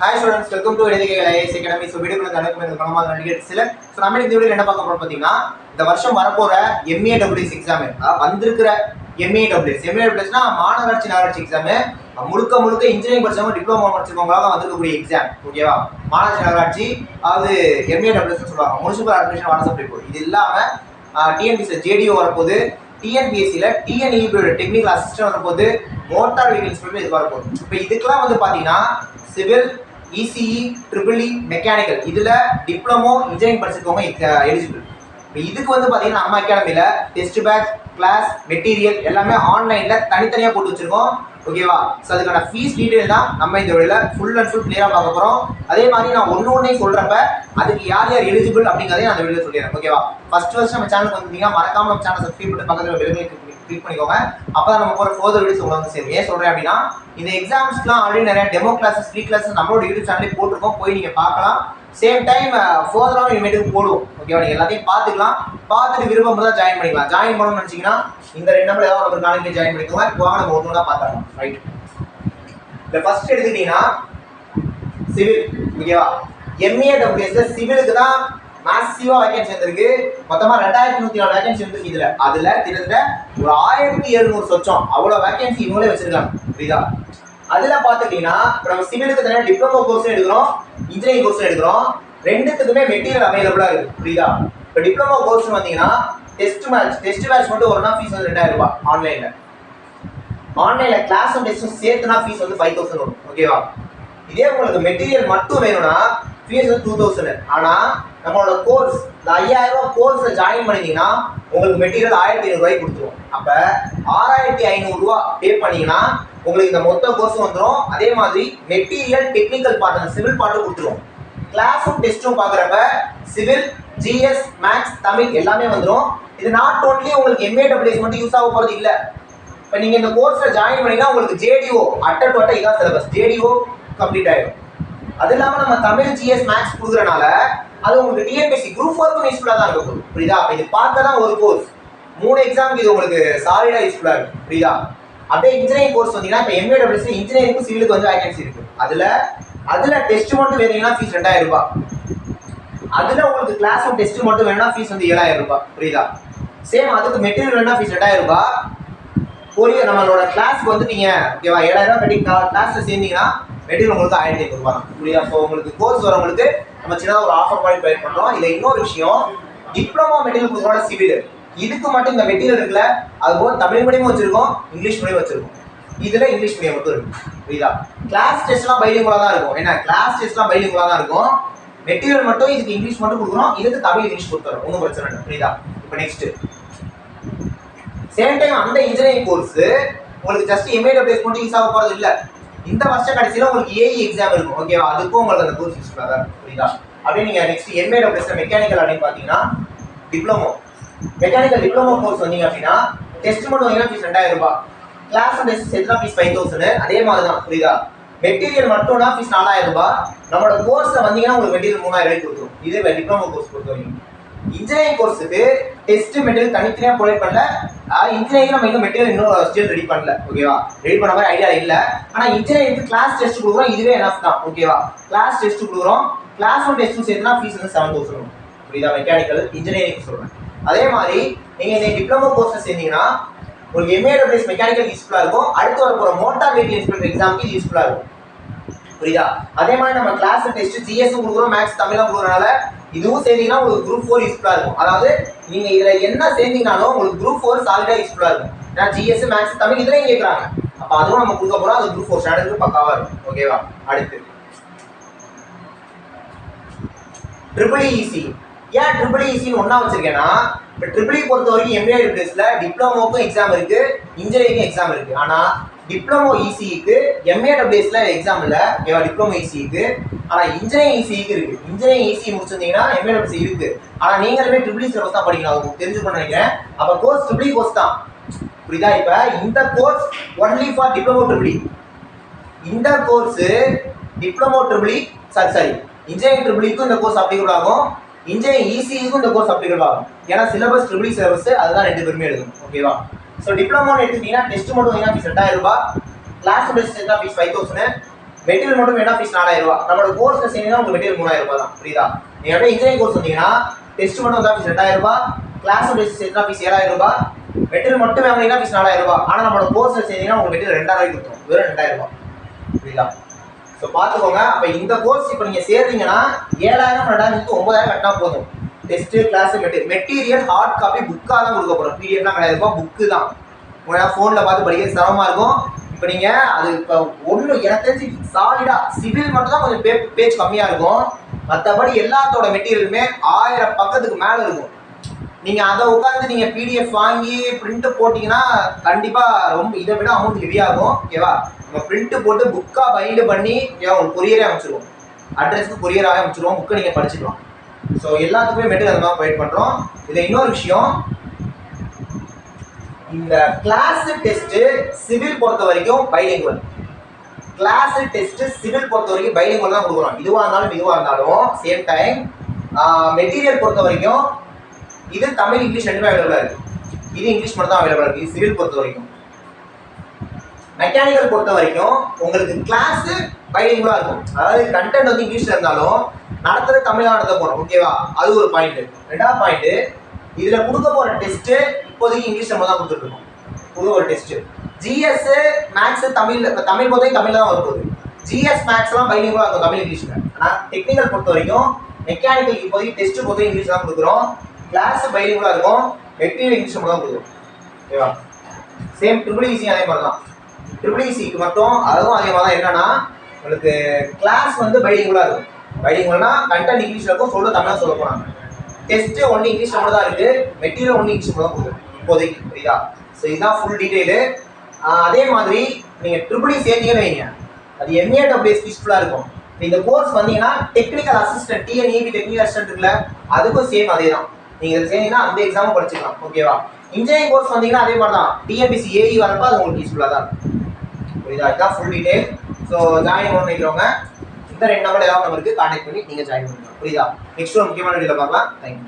Hi students, welcome to IAS Academy. So video குள்ள தனக்கு பணமா நடிகர் சில சோ நம்ம இந்த வீடியோல என்ன பார்க்க போறோம் பாத்தீங்கன்னா இந்த வருஷம் வரப்போற MAWS எக்ஸாம் வந்திருக்கிற MAWSனா மாநகராட்சி நகராட்சி எக்ஸாம் முழுக்க இன்ஜினியரிங் படிச்சவங்க டிப்ளமோ படிச்சவங்களால தான் வந்திருக்கக்கூடிய எக்ஸாம் ஓகேவா மாநகராட்சி நகராட்சி அது MAWS சொல்றாங்க municipal administration water supply board இது இல்லாம TNPSC JDO வரப்போகுது TNPSCல TNEB டெக்னிக்கல் அசிஸ்டன்ட் வரப்போகுது மோட்டார் வெஹிக்கிள் இன்ஸ்பெக்டர் இது வரப்போகுது இப்போ இதுக்கெல்லாம் வந்து பாத்தீங்கன்னா சிவில் ECE EEE மெக்கானிக்கல் இதுல டிப்ளமோ இன்ஜினியரிங் படிச்சிருக்கவங்க எலிஜிபிள். இப்போ இதுக்கு வந்து பாத்தீங்கன்னா நம்ம அகாடமில டெஸ்ட் பேட்ச் கிளாஸ் மெட்டீரியல் எல்லாமே ஆன்லைன்ல தனித்தனியா போட்டு வச்சிருக்கோம் ஓகேவா. ஸோ அதுக்கான ஃபீஸ் டீடைல் தான் நம்ம இந்த வீடியோல ஃபுல் அண்ட் ஃபுல் கிளியரா பார்க்க போறோம். அதே மாதிரி நான் ஒன்னே சொல்றப்ப அதுக்கு யார் யார் எலிஜிபிள் அப்படிங்கறதையும் அந்த வீடியோல சொல்லிடுறேன் ஓகேவா. ஃபர்ஸ்ட் நம்ம சேனலுக்கு வந்தீங்கன்னா மறக்காம நம்ம சேனல் சப்ஸ்கிரைப் பண்ணி பக்கத்துல பெல் கிளிக் பண்ணிக்கோங்க. அப்பதான் நம்ம போற ஃபர்தர் வீடியோஸ் உங்களுக்கு வந்து சேரும். ஏன் சொல்றேன் அப்படின்னா இந்த எக்ஸாம்ஸ்க்குலாம் ஆல்ரெடி நிறைய டெமோ கிளாஸஸ் ஃப்ரீ கிளாஸஸ் நம்மளோட யூடியூப் சேனல்லே போட்டிருக்கோம், போய் நீங்க பார்க்கலாம். சேம் டைம் ஃபர்தராகவும் இனிமேட்டுக்கு போடுவோம் ஓகேவா. நீங்க எல்லாத்தையும் பார்த்துக்கலாம், பார்த்துட்டு விருப்பம் தான் ஜாயின் பண்ணிக்கலாம். ஜாயின் பண்ணணும்னு நினைச்சீங்கன்னா இந்த 2 நம்பர் ஏதாவது ஒரு காலேஜ் ஜாயின் பண்ணிக்கோங்க. வாங்க நம்ம ஒன்று பார்த்துக்கலாம் ரைட். இந்த ஃபர்ஸ்ட் எடுத்துக்கிட்டீங்கன்னா சிவில் ஓகேவா. MAWSல சிவிலுக்கு தான் மேசிவா வேகன்சி வந்திருக்கு. மொத்தமா 2104 வேகன்சி வந்திருக்கு. அதுல கிட்டத்தட்ட ஒரு 1700 சொச்சம் அவ்வளவு வேகன்சி இவங்களே வச்சிருக்காங்க புரியுதா. அதுல பாத்துட்டீங்கன்னா நம்ம சிவிலுக்கு தனியா டிப்ளமோ கோர்ஸ் எடுக்கிறோம், இன்ஜினியரிங் கோர்ஸ் எடுக்கிறோம். ரெண்டுத்துக்குமே மெட்டீரியல் அவைலபிளா இருக்கு புரியுதா. இப்போ டிப்ளமோ கோர்ஸ் வந்தீங்கன்னா டெஸ்ட் மேட்ச் மட்டும் ஒரு நாள் ஃபீஸ் வந்து 2000 ரூபாய். ஆன்லைன்ல கிளாஸும் டெஸ்டும் சேர்த்துனா ஃபீஸ் வந்து 5000 வரும் ஓகேவா. இதே உங்களுக்கு மெட்டீரியல் மட்டும் வேணும்னா ஃபீஸ் வந்து 2000. ஆனா நம்மளோட கோர்ஸ் இந்த 5000 ரூபாய் கோர்ஸ்ல ஜாயின் பண்ணிட்டீங்கன்னா உங்களுக்கு மெட்டீரியல் 1500 ரூபாய்க்கு கொடுத்துருவோம். அப்ப 6500 ரூபாய் பே பண்ணீங்கன்னா உங்களுக்கு இந்த மொத்த கோர்ஸ் வந்துடும். அதே மாதிரி மெட்டீரியல் டெக்னிக்கல் பார்ட் சிவில் பார்ட்டும் கொடுத்துருவோம். கிளாஸும் டெஸ்ட்டும் பார்க்குறப்ப சிவில் GS மேக்ஸ் தமிழ் எல்லாமே வந்துடும். இது நாட் ஓன்லி உங்களுக்கு MAWS மட்டும் யூஸ் ஆக போறது இல்லை. இப்போ நீங்க இந்த கோர்ஸ்ல ஜாயின் பண்ணீங்கன்னா உங்களுக்கு JDO அட்ட இதான் சிலபஸ் JDO கம்ப்ளீட் ஆயிடும். அது இல்லாம நம்ம தமிழ் GS மேக்ஸ் கொடுக்குறனால அது உங்களுக்கு TNPSC குரூப் 4க்கும் யூஸ்ஃபுல்லா தான் இருக்கும் புரியுதா. அப்ப இது பார்க்க தான் ஒரு கோர்ஸ் 3 எக்ஸாமுக்கு இது உங்களுக்கு சாலிடா யூஸ்ஃபுல்லா இருக்கும் புரியுதா. அப்படியே இன்ஜினியரிங் கோர்ஸ் வந்தீங்கன்னா இப்போ MAWS இன்ஜினியரிங்கும் சிவிலுக்கு வந்து வேகன்சி இருக்கு. அதுல டெஸ்ட் மட்டும் வேணும்னா ஃபீஸ் 2000 ரூபாய். அதுல உங்களுக்கு கிளாஸும் டெஸ்ட் மட்டும் வேணும்னா ஃபீஸ் வந்து 7000 ரூபாய் புரியுதா. சேம் அதுக்கு மெட்டீரியல் வேணும்னா ஃபீஸ் 2000 ரூபாய். நம்மளோட கிளாஸ்க்கு வந்து நீங்க ஓகேவா 7000 ரூபாய் கட்டி கிளாஸ்ல சேர்ந்தீங்கன்னா மெட்டீரியல் உங்களுக்கு 1500 ரூபாய் புரியுதா. ஸோ உங்களுக்கு கோர்ஸ் வரவங்களுக்கு நம்ம சின்னதாக ஒரு ஆஃபர் மாதிரி ப்ரொவைட் பண்றோம். இதுல இன்னொரு விஷயம் டிப்ளமோ மெட்டீரியல் கொடுக்குறோட சிவில் இதுக்கு மட்டும் இந்த மெட்டீரியல் இருக்குல்ல அது போக தமிழ் மீடியம் வச்சிருக்கோம், இங்கிலீஷ் மீடியம் வச்சிருக்கோம். இதுல இங்கிலீஷ் மீடியம் மட்டும் இருக்கு புரியுதா. கிளாஸ் டெஸ்ட்லாம் பைலிங்குலா தான் இருக்கும். ஏன்னா கிளாஸ் டெஸ்ட்லாம் பைலிங்குலா தான் இருக்கும். மெட்டீரியல் மட்டும் இதுக்கு இங்கிலீஷ் மட்டும் கொடுக்குறோம், இதுக்கு தமிழ் இங்கிலீஷ் கொடுத்துறோம், ஒன்றும் பிரச்சனை இல்லை புரியுதா. இப்போ நெக்ஸ்ட் சேம் டைம் அந்த இன்ஜினியரிங் கோர்ஸ் உங்களுக்கு ஜஸ்ட் MAWS மட்டும் யூஸ் ஆக போறது இல்லை. இந்த வருஷம் கடைசியில உங்களுக்கு AE எக்ஸாம் இருக்கும் ஓகேவா. அதுக்கும் உங்களுக்கு அந்த கோர்ஸ் யூஸ்ஃபுல்லா தான் புரியுதா. அப்படியே நீங்க நெக்ஸ்ட் MAWS மெக்கானிக்கல் அப்படின்னு பாத்தீங்கன்னா மெக்கானிக்கல் டிப்ளமோ கோர்ஸ் வந்தீங்க அப்படின்னா டெஸ்ட் மட்டும் வந்தீங்கன்னா ஃபீஸ் 2000 ரூபாய். கிளாஸ் டெஸ்ட் சேர்த்துனா ஃபீஸ் 5000. அதே மாதிரி தான் புரியுதா. மெட்டீரியல் மட்டும்னா ஃபீஸ் 4000 ரூபாய். நம்மளோட கோர்ஸ்ல வந்தீங்கன்னா உங்களுக்கு மெட்டீரியல் 3000 ரூபாய்க்கு கொடுத்துரும். இதே டிப்ளமோ கோர்ஸ் பொறுத்த வரைக்கும். இன்ஜினியரிங் கோர்ஸுக்கு டெஸ்ட் மெட்டீரியல் தனித்தனியா ப்ரொவைட் பண்ணல. இன்ஜினியரிங் நம்ம இன்னும் மெட்டீரியல் இன்னும் ஸ்டில் ரெடி பண்ணல ஓகேவா. ரெடி பண்ண மாதிரி ஐடியா இல்ல. ஆனா இன்ஜினியரிங்க்கு கிளாஸ் டெஸ்ட் கொடுக்குறோம், இதுவே எனஃப் தான் ஓகேவா. கிளாஸ் டெஸ்ட் கொடுக்குறோம், கிளாஸும் டெஸ்ட்டும் சேர்த்துனா ஃபீஸ் வந்து 7000 புரியுதா. மெக்கானிக்கல் இன்ஜினியரிங் சொல்றேன். அதே மாதிரி நீங்க இந்த டிப்ளமோ கோர்ஸ் சேர்ந்தீங்கன்னா உங்களுக்கு MAWS மெக்கானிக்கல் யூஸ்ஃபுல்லா இருக்கும். அடுத்து வர போற மோட்டார் வெஹிக்கிள் இன்ஸ்பெக்டர் எக்ஸாமுக்கு யூஸ்ஃபுல்லா இருக்கும் புரியுதா. அதே மாதிரி நம்ம கிளாஸ் டெஸ்ட் GS கொடுக்குறோம், மேக்ஸ் தமிழும் கொடுக்குறனால இதுவும் சேர்ந்தீங்கன்னா உங்களுக்கு குரூப் 4 யூஸ்ஃபுல்லா இருக்கும். அதாவது நீங்க இதுல என்ன சேர்ந்தீங்கனாலும் உங்களுக்கு குரூப் 4 சாலிடா யூஸ்ஃபுல்லா இருக்கும். ஏன்னா GS மேக்ஸ் தமிழ் இதுலயும் கேட்கறாங்க. அப்ப அதுவும் நம்ம கொடுக்க போறோம். அது குரூப் 4 ஸ்டாண்டர்டுக்கு பக்காவா இருக்கும் ஓகேவா. அடுத்து EEEC ஏன் EEEC ஒன்னா வச்சிருக்கேன்னா இப்போ EEE பொறுத்த வரைக்கும் MAWSல டிப்ளமோக்கும் எக்ஸாம் இருக்கு, இன்ஜினியரிங் எக்ஸாம் இருக்கு. ஆனா டிப்ளமோ ECEக்கு MAWSல எக்ஸாம் இல்ல ஓகேவா. டிப்ளமோ ECEக்கு ஆனா இன்ஜினியரிங் ECEக்கு இருக்கு. இன்ஜினியரிங் ECE முடிச்சிருந்தீங்கன்னா MAWS இருக்கு. ஆனா நீங்களுமே EEE சிலபஸ் தான் படிக்கணும், உங்களுக்கு தெரிஞ்சுக்கணும்னு நினைக்கிறேன். அப்ப கோர்ஸ் EEE கோர்ஸ் தான் புரியுதா. இப்ப இந்த course only for diploma EEE. இந்த course diploma EEE sorry engineering EEEக்கும் இந்த கோர்ஸ் அப்ளிகபிள் ஆகும், இன்ஜினியரிங் ECEக்கும் இந்த கோர்ஸ் அப்ளிகபிள் ஆகும். ஏன்னா சிலபஸ் EEE சிலபஸ் அதுதான் 2 பேருமே எழுதணும் ஓகேவா. ஸோ டிப்ளமோன்னு எடுத்துக்கிட்டீங்கன்னா டெஸ்ட் மட்டும் வந்தீங்கன்னா ஃபீஸ் 2000 ரூபாய். Class test fees 5000. மெட்டீரியல் மட்டும் என்ன ஃபீஸ் 4000 ரூபாய். நம்மளோட கோர்ஸ்ல சேர்ந்தீங்கன்னா உங்களுக்கு மெட்டீரியல் 3000 ரூபாய் தான். புரியுதா? நீங்க அப்படியே இன்ஜினியரிங் கோர்ஸ் வந்தீங்கன்னா டெஸ்ட் மட்டும் வந்தா ஃபீஸ் 2000 ரூபாய், கிளாஸ் டெஸ்ட் சேர்த்தா ஃபீஸ் 7000 ரூபாய், மெட்டீரியல் மட்டும் வாங்கினீங்கன்னா ஃபீஸ் 4000 ரூபாய். ஆனா நம்மளோட கோர்ஸ்ல சேர்ந்தீங்கன்னா உங்களுக்கு மெட்டீரியல் 2000 ரூபாய் கொடுத்துரும். வெறும் 2000 ரூபாய். புரியுதா? ஸோ பார்த்துக்கோங்க. அப்போ இந்த கோர்ஸ் இப்போ நீங்கள் சேர்றீங்கன்னா 7000 2000 9000 கட்டினா போதும். Test class material hard copy புக்காக தான் கொடுக்க போகிறோம். பிடிஎஃப்லாம் கிடையாது, புக்கு தான். உங்களால் ஃபோனில் பார்த்து படிக்கிறது சிரமமாக இருக்கும். இப்போ நீங்கள் அது இப்போ ஒன்று எனக்கு தெரிஞ்சு சாலிடாக சிவில் மட்டும் தான் கொஞ்சம் பேஜ் கம்மியாக இருக்கும். மற்றபடி எல்லாத்தோட மெட்டீரியலுமே 1000 பக்கத்துக்கு மேலே இருக்கும். நீங்கள் அதை உட்காந்து நீங்கள் பிடிஎஃப் வாங்கி பிரிண்ட்டு போட்டிங்கன்னா கண்டிப்பாக ரொம்ப இதை விட அமௌண்ட் ஹெவியாகும். ஓகேவா? நம்ம பிரிண்ட்டு போட்டு புக்காக பைண்டு பண்ணி உங்களுக்கு கொரியரே அமைச்சிருவோம். அட்ரஸ்க்கு கொரியராகவே அமைச்சிருவோம். புக்கை நீங்கள் படிச்சுக்கலாம். ஸோ எல்லாத்துக்குமே மெட்டீரியல் அந்த மாதிரி ப்ரொவைட் பண்ணுறோம். இதில் இன்னொரு விஷயம், இந்த கிளாஸ் டெஸ்ட் சிவில் பொறுத்த வரைக்கும் பைலிங்குவல். கிளாஸ் டெஸ்ட் சிவில் பொறுத்த வரைக்கும் பைலிங்குவல் தான் கொடுக்குறோம். இதுவாக இருந்தாலும் சேம் டைம். மெட்டீரியல் பொறுத்த வரைக்கும் இது தமிழ் இங்கிலீஷ் ரெண்டுமே அவைலபிளாக இருக்குது. இது இங்கிலீஷ் மட்டும் தான் அவைலபிளாக இருக்குது சிவில் பொறுத்த வரைக்கும். மெக்கானிக்கல் பொறுத்த வரைக்கும் உங்களுக்கு கிளாஸ் பைலிங்குவலாக இருக்கும். அதாவது கண்டென்ட் வந்து இங்கிலீஷில் இருந்தாலும் நடத்துறது தமிழாக நடத்த போகிறோம். ஓகேவா? அது ஒரு பாயிண்ட். ரெண்டாவது பாயிண்ட், இதில் கொடுக்க போகிற டெஸ்ட்டு இப்போதைக்கு இங்கிலீஷ் நம்ம தான் கொடுத்துருக்கோம். கொடுக்க ஒரு டெஸ்ட்டு ஜிஎஸ் மேக்ஸ் தமிழ் பொறுத்தவரைக்கும் தமிழில் தான் வரப்போகுது. ஜிஎஸ் மேக்ஸ்லாம் பைலிங்குவலாக இருக்கும் தமிழ் இங்கிலீஷில். ஆனால் டெக்னிக்கல் பொறுத்த வரைக்கும் மெக்கானிக்கல் இப்போதைக்கு டெஸ்ட்டு பொறுத்தவரைக்கும் இங்கிலீஷ் தான் கொடுக்குறோம். கிளாஸ் பைலிங்குவலாக இருக்கும். மெட்டீரியல் இங்கிலீஷ் மட்டும் தான் கொடுக்குறோம். ஓகேவா? சேம் ட்ரிபிள் அதே மாதிரி தான். ட்ரிபிள் மட்டும் அதுவும் அதே மாதிரி தான். என்னன்னா உங்களுக்கு கிளாஸ் வந்து பைலிங்குவலாக இருக்கும். பைலிங்குவல்னா கண்டென்ட் இங்கிலீஷில் இருக்கும், சொல்ல தமிழாக சொல்ல போகிறாங்க. டெஸ்ட்டு ஒன்று இங்கிலீஷ் மட்டும் தான் இருக்குது, மெட்டீரியல் ஒன்று இங்கிலீஷ் மட்டும் தான் கொடுக்குறோம் இப்போதைக்கு. புரியுதா? ஸோ இதுதான் ஃபுல் டீட்டெயிலு. அதே மாதிரி நீங்கள் ட்ரிபிள் சேர்ந்தீங்கன்னு வைங்க, அது MAWS யூஸ்ஃபுல்லாக இருக்கும். இந்த கோர்ஸ் வந்தீங்கன்னா technical assistant TNEB technical assistant இருக்குல்ல, அதுக்கும் சேம் அதே தான். நீங்கள் இதை சேர்ந்தீங்கன்னா அந்த எக்ஸாமும் படிச்சுக்கலாம். ஓகேவா? இன்ஜினியரிங் கோர்ஸ் வந்தீங்கன்னா அதே மாதிரி தான். TNPSC AE வரப்போ அது உங்களுக்கு யூஸ்ஃபுல்லாக தான் இருக்கும். புரியுதா? இதுதான் ஃபுல் டீட்டெயில். ஸோ ஜாயின் பண்ண நினைக்கிறவங்க இந்த 2 நம்பர் ஏதாவது நம்பருக்கு கான்டாக்ட் பண்ணி நீங்கள் ஜாயின் பண்ணிக்கலாம். புரியுதா? நெக்ஸ்ட் ஒரு முக்கியமான வீடியோவில் பார்க்கலாம். தேங்க்யூ.